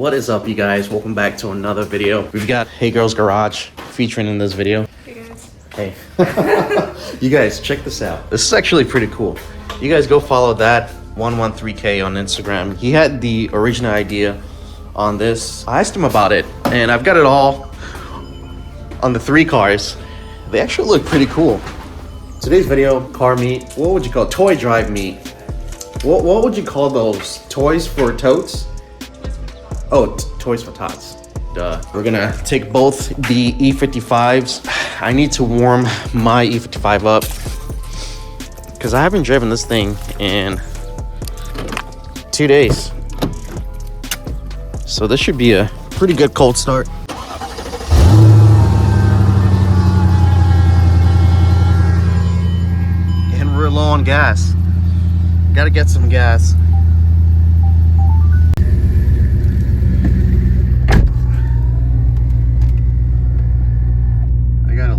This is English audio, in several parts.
What is up, you guys? Welcome back to another video. We've got Hey Girls Garage featuring in this video. Hey guys. Hey. You guys, check this out. This is actually pretty cool. You guys go follow that 113K on Instagram. He had the original idea on this. I asked him about it, and I've got it all on the 3 cars. They actually look pretty cool. Today's video, car meet. What would you call it? Toy drive meet. What would you call those? Toys for totes? Oh, toys for tots. Duh. We're gonna take both the E55s. I need to warm my E55 up because I haven't driven this thing in 2 days. So this should be a pretty good cold start. And we're low on gas. Gotta get some gas.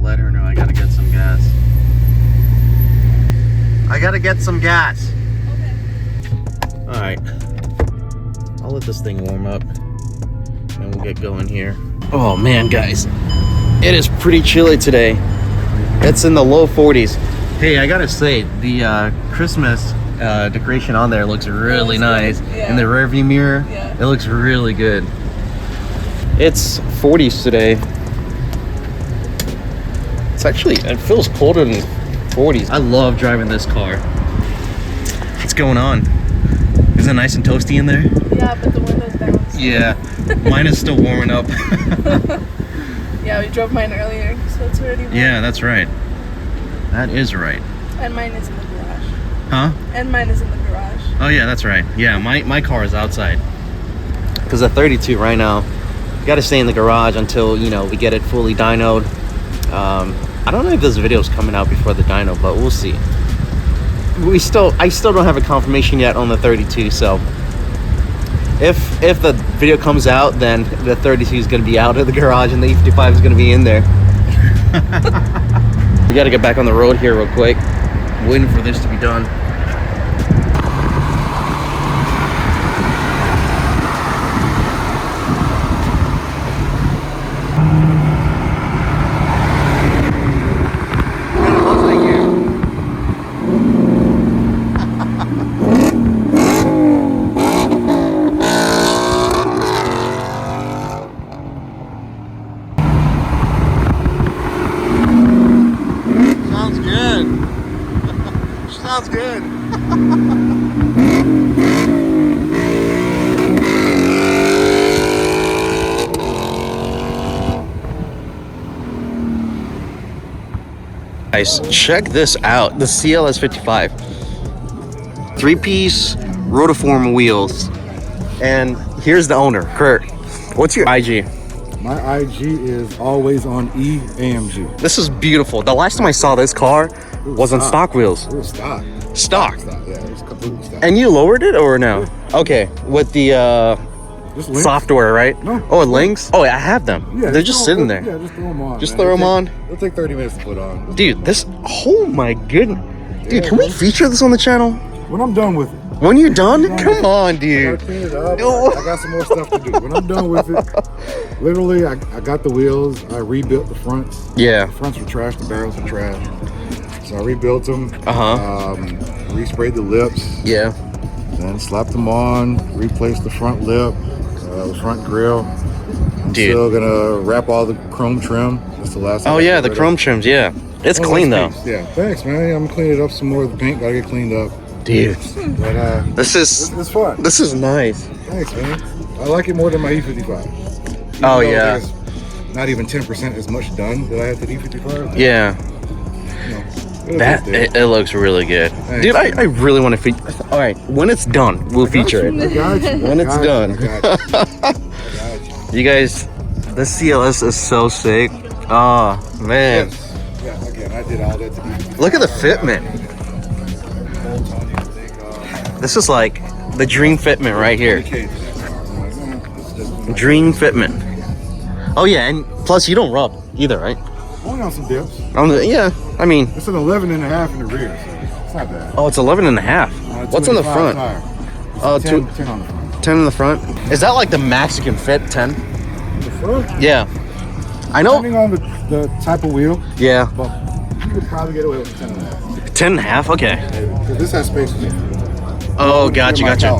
Let her know I gotta get some gas. I gotta get some gas. Okay. Alright. I'll let this thing warm up and we'll get going here. Oh man, guys. It is pretty chilly today. It's in the low 40s. Hey, I gotta say, the Christmas decoration on there looks really nice. Yeah. In the rearview mirror, yeah. It looks really good. It's 40s today. It's actually, it feels colder than 40s. I love driving this car. What's going on? Is it nice and toasty in there? Yeah, but the window's down. So. Yeah, mine is still warming up. Yeah, we drove mine earlier, so it's already warm. Yeah, that's right. That is right. And mine is in the garage. Huh? And mine is in the garage. Oh yeah, that's right. Yeah, my car is outside. Because at 32 right now, you gotta stay in the garage until, you know, we get it fully dynoed. I don't know if this video is coming out before the dyno, but we'll see. I still don't have a confirmation yet on the 32, so if the video comes out, then the 32 is going to be out of the garage and the E55 is going to be in there. We got to get back on the road here real quick. I'm waiting for this to be done. Sounds good. Guys, check this out. The CLS55. 3-piece rotiform wheels. And here's the owner, Kurt. What's your IG? My IG is always on AMG. This is beautiful. The last time I saw this car was on stock wheels. It was stock. Stock? Yeah, it was completely stock. And you lowered it or no? Yeah. Okay, with the software, right? No. Oh, links? Oh, I have them. Yeah, they're just sitting there. Yeah, just throw them on. Just throw them on? It'll take 30 minutes to put on. Dude, this, oh my goodness. Dude, can we feature this on the channel? When I'm done with it. When you're done? Come on, dude. I gotta clean it up. I got some more stuff to do. When I'm done with it, literally, I got the wheels. I rebuilt the fronts. Yeah. The fronts were trash. The barrels were trash. So I rebuilt them. Resprayed the lips. Yeah. Then slapped them on. Replaced the front lip, the front grille. I'm still gonna wrap all the chrome trim. That's the last. Oh yeah, the chrome trims. Yeah. It's clean though. Yeah. Thanks, man. I'm gonna clean it up some more. The paint gotta get cleaned up. Dude, but this is fun. This is nice. Thanks, man. I like it more than my E55. Oh yeah. Not even 10% as much done that I had to the E55. Yeah. You know, it looks really good. Thanks, dude. I really want to feature. All right, when it's done, we'll feature it. When it's done. You guys, the CLS is so sick. Oh man. Yes. Yeah. Again, I did all that to E55. Look at the fitment. This is like the dream fitment right here. Dream fitment. Oh yeah, and plus you don't rub either, right? Only on some dips. Yeah, I mean. It's an 11.5 in the rear, so it's not bad. Oh, it's 11.5. What's on the front? Oh, 10 on the front. 10 in the front. Is that like the max you can fit? 10? The front? Yeah. I know. Depending on the type of wheel. Yeah. But you could probably get away with 10 and a half. 10 and a half? Okay. Because this has space in it. Oh, gotcha, gotcha.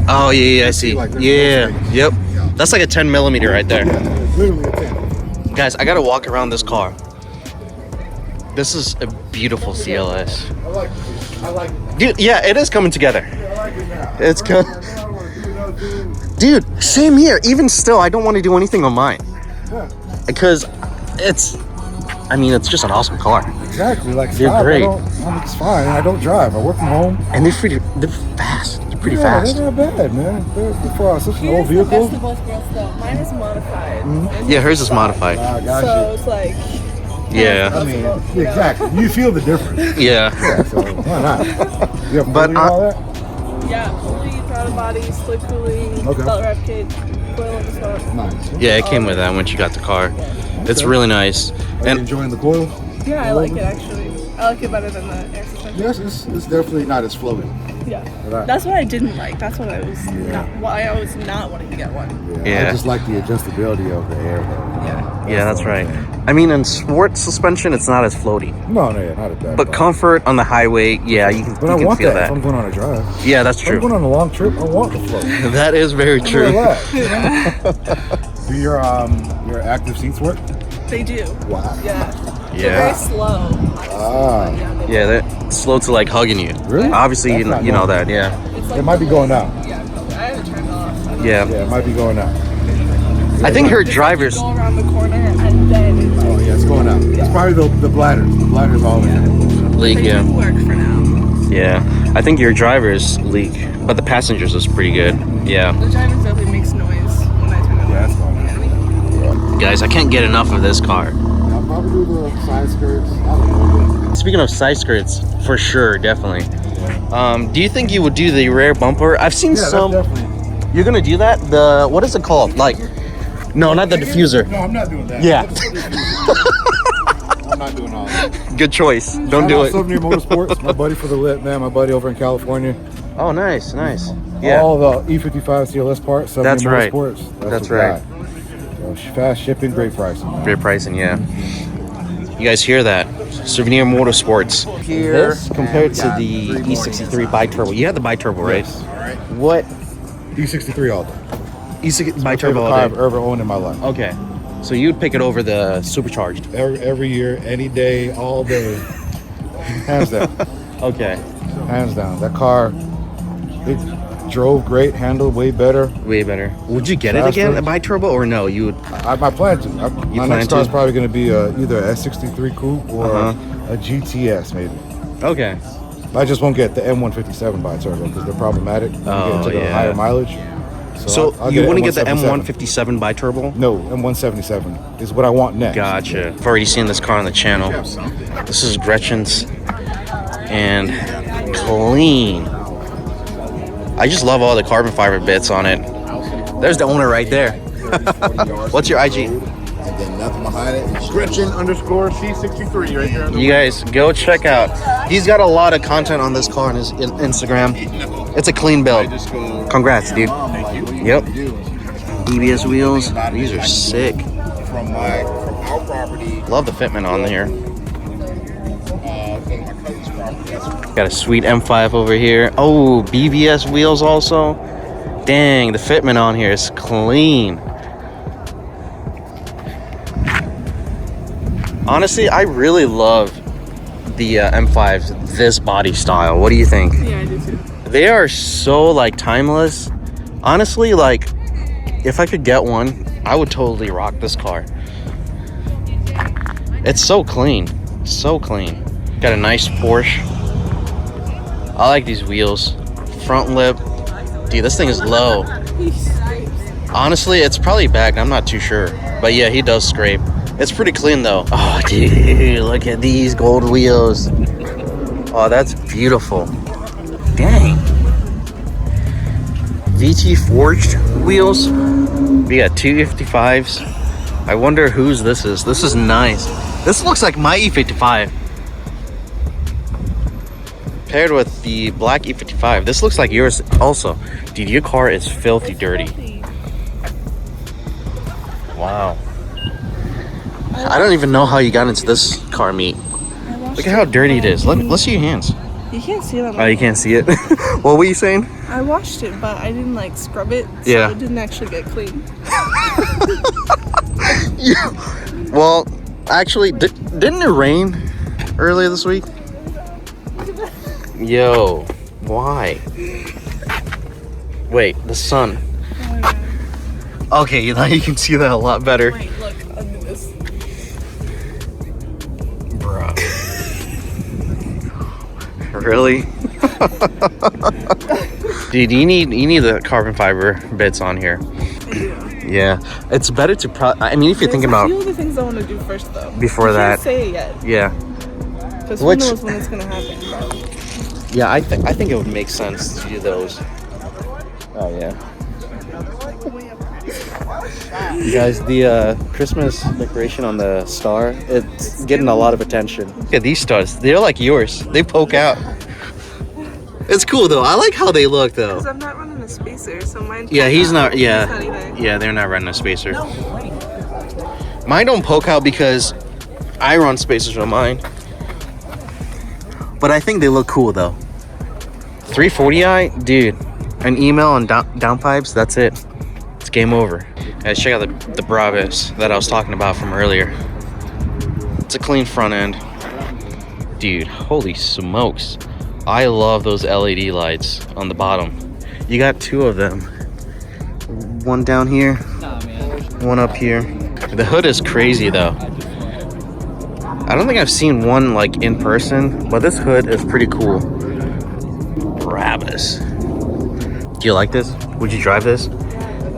Oh, yeah, I see. Like yeah. Yep. That's like a 10 millimeter right there. Yeah, it's literally a 10. Guys, I gotta walk around this car. This is a beautiful CLS. I like it. Dude, yeah, it is coming together. I like it now. It's dude, same here. Even still, I don't want to do anything on mine. Yeah. Because it's just an awesome car. Exactly. Like, They're stop. great. It's fine. I don't drive. I work from home. And they're fast. They're pretty Yeah, fast. they're not bad, man. They're for such an old Here's the vehicle. best of both worlds, though. Mine is modified. Yeah, hers is modified. I got So you. it's like, Yeah. I mean, exactly. You feel the difference. Yeah. Yeah, so why not? You have But, fully all that? yeah, fully throttle body, split cooling, Okay. belt wrap kit, coil on the spot. Nice. Yeah, it came with that when she got the car. It's really nice. Are you And enjoying the coil? Yeah, I like it actually. I like it better than the air suspension. Yes, it's definitely not as floaty. Yeah. Right. That's what I didn't like. That's what I was not. Why I was not wanting to get one. Yeah. I just like the adjustability of the air. Though. Yeah. yeah, that's right. I mean, in sport suspension, it's not as floaty. No, yeah, not as bad. But comfort on the highway, yeah, you can, But you I can want feel that. If that. I'm going on a drive. Yeah, that's If I'm true. going on a long trip, I want the float. That is very true. Relax, you know? Do your active seats work? They do. Wow. Yeah. They're Yeah. very slow. Ah. Yeah, they're slow to like hugging you. Really? Obviously, That's not you know normal. that, yeah. It's like It might be going down. Yeah. I haven't turned it off. Yeah. Yeah, it might be going down. I think her It's drivers. Like you go around the corner and then it's Oh like, yeah, it's going out. It's probably the bladders. The bladders all in. Leak, they yeah. do work for now. Yeah. I think your drivers leak, but the passengers is pretty good. Yeah. The driver definitely makes noise when I turn it Yeah, on. it's going out. Guys, I can't get enough of this car. I'll probably do the side skirts. I don't know. Speaking of side skirts, for sure, definitely. Do you think you would do the rear bumper? I've seen Yeah, some. that's definitely. You're gonna do that? The what is it called? Like, no, not the diffuser. No, I'm not doing that. Yeah. I'm not doing all that. Good choice. Don't do it. Souvenir Motorsports, my buddy for the lit, man. My buddy over in California. Oh, nice, nice. Yeah. All the E55 CLS parts. Souvenir That's right. Motorsports. That's the right. guy. So, fast shipping, great pricing. Great pricing, yeah. You guys hear that? Souvenir Motorsports. This compared to the E63 bi-turbo. You had the bi-turbo, right? Yes. What? E63 all day. E63 My favorite bi-turbo car all I've day. ever owned in my life. Okay. So you'd pick it over the supercharged. Every year, any day, all day. Hands down. Okay. Hands down. That car, it drove great, handled way better. Way better. Would you get it Faster. again, a bi-turbo, or no? You would. I plan to. My plan next car is to? probably going to be either a S63 coupe or a GTS maybe. Okay. I just won't get the M157 by turbo because they're problematic. When you get to the yeah. higher mileage. So I'll you an wouldn't get the M177. M157 bi-turbo? No, M177 is what I want next. Gotcha. I've already seen this car on the channel. This is Gretchen's. And clean. I just love all the carbon fiber bits on it. There's the owner right there. What's your IG? And then nothing behind it. It's Gretchen_C63 right there. You guys go check out. He's got a lot of content on this car on his Instagram. It's a clean build. Congrats, dude. Yep. BBS wheels. These are sick. From our property. Love the fitment on here. From my cousin's property. Got a sweet M5 over here. Oh, BBS wheels also. Dang, the fitment on here is clean. Honestly, I really love the M5s, this body style. What do you think? Yeah, I do too. They are so like timeless. Honestly, like if I could get one, I would totally rock this car. It's so clean. So clean. Got a nice Porsche. I like these wheels. Front lip. Dude, this thing is low. Honestly, it's probably back. I'm not too sure. But yeah, he does scrape. It's pretty clean though. Oh, dude, look at these gold wheels. Oh, that's beautiful. Dang. VT forged wheels. We got two E55s. I wonder whose this is. This is nice. This looks like my E55. paired with the black E55. This looks like yours also. Dude, your car is filthy dirty. Wow. I don't even know how you got into this car meet. Look at how dirty it is. Let's see your hands. You can't see them. Oh, you can't see it? What were you saying? I washed it, but I didn't like scrub it, so Yeah. it didn't actually get clean. Yeah. Well, actually, didn't it rain earlier this week? Yo, why? Wait, the sun. Okay, now you can see that a lot better. Wait, look, I'll do this. Bro. Really? Dude, you need the carbon fiber bits on here. I do. Yeah, it's better to I mean, if you're thinking There's about a few other things I want to do first, though. Before I that. can't say it yet, yeah, because who Which- knows when it's gonna happen. yeah, I think it would make sense to do those. Oh yeah. You guys, the Christmas decoration on the star, it's getting a lot of attention. Look at these stars. They're like yours. They poke out. It's cool though. I like how they look though. Because I'm not running a spacer, so mine. Yeah, he's not. Yeah, He's not either. yeah, they're not running a spacer. Mine don't poke out because I run spacers on mine. But I think they look cool though. 340i, dude. An email and downpipes. That's it. It's game over. Guys, check out the Brabus that I was talking about from earlier. It's a clean front end, dude. Holy smokes! I love those LED lights on the bottom. You got two of them. One down here, one up here. The hood is crazy though. I don't think I've seen one like in person, but this hood is pretty cool. Brabus. Do you like this? Would you drive this?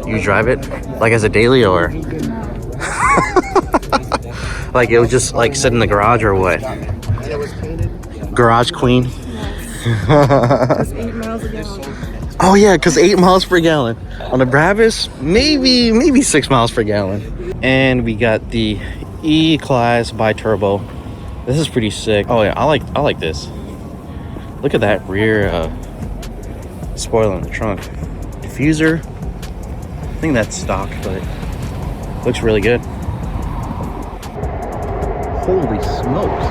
You drive it like as a daily or like it would just like sit in the garage or what? Garage queen. It's 8 miles a gallon. Oh yeah, because 8 miles per gallon. On the Brabus, maybe 6 miles per gallon. And we got the E-Class bi-turbo. This is pretty sick. Oh yeah, I like this. Look at that rear spoiler in the trunk. Diffuser. I think that's stock, but looks really good. Holy smokes.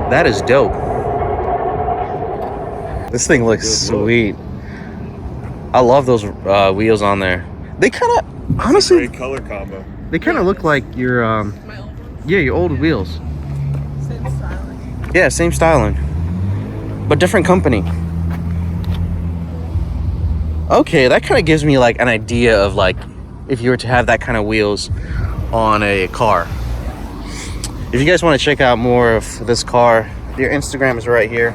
That is dope. This thing looks sweet. I love those wheels on there. They kind of, honestly, Great color combo. they kind of look like your, My old one. yeah, your old wheels. Same styling. Yeah, same styling, but different company. Okay, that kind of gives me like an idea of like if you were to have that kind of wheels on a car. If you guys want to check out more of this car, their Instagram is right here.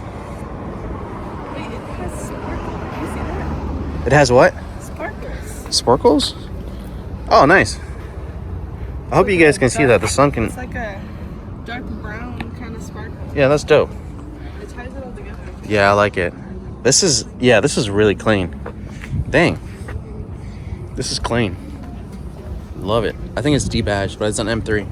Wait, it has sparkles. You see that? It has what? Sparkles. Sparkles? Oh, nice. I hope you guys can see that. The sun can. It's like a dark brown kind of sparkle. Yeah, that's dope. It ties it all together. Yeah, I like it. This is really clean. Dang. This is clean. Love it. I think it's debadged, but it's an M3.